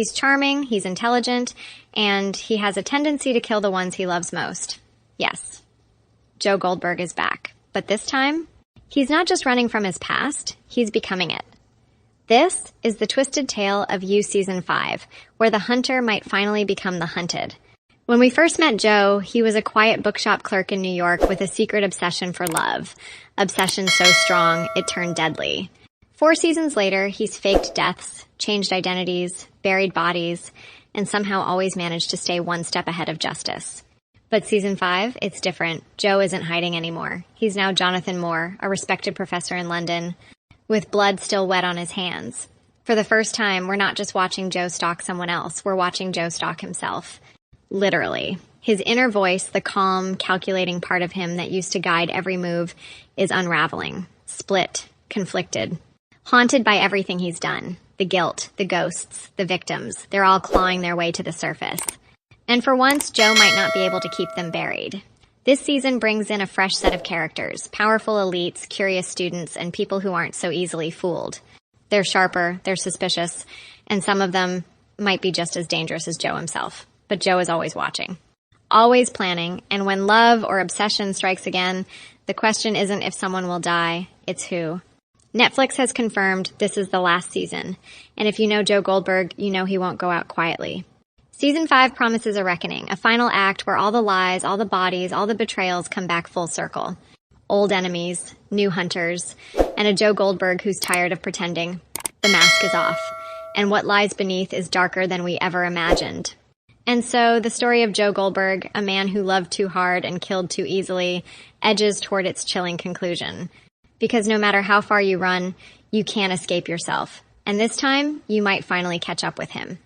He's charming, he's intelligent, and he has a tendency to kill the ones he loves most. Yes, Joe Goldberg is back. But this time, he's not just running from his past, he's becoming it. This is the twisted tale of You Season 5, where the hunter might finally become the hunted. When we first met Joe, he was a quiet bookshop clerk in New York with a secret obsession for love. Obsession so strong, it turned deadly. 4 seasons later, he's faked deaths, changed identities, buried bodies, and somehow always managed to stay one step ahead of justice. But season 5, it's different. Joe isn't hiding anymore. He's now Jonathan Moore, a respected professor in London, with blood still wet on his hands. For the first time, we're not just watching Joe stalk someone else, we're watching Joe stalk himself. Literally. His inner voice, the calm, calculating part of him that used to guide every move, is unraveling, split, conflicted. Haunted by everything he's done. The guilt, the ghosts, the victims. They're all clawing their way to the surface. And for once, Joe might not be able to keep them buried. This season brings in a fresh set of characters. Powerful elites, curious students, and people who aren't so easily fooled. They're sharper, they're suspicious, and some of them might be just as dangerous as Joe himself. But Joe is always watching. Always planning, and when love or obsession strikes again, the question isn't if someone will die, it's who. Netflix has confirmed this is the last season, and if you know Joe Goldberg, you know he won't go out quietly. Season 5 promises a reckoning, a final act where all the lies, all the bodies, all the betrayals come back full circle. Old enemies, new hunters, and a Joe Goldberg who's tired of pretending. The mask is off, and what lies beneath is darker than we ever imagined. And so the story of Joe Goldberg, a man who loved too hard and killed too easily, edges toward its chilling conclusion. Because no matter how far you run, you can't escape yourself. And this time, you might finally catch up with him.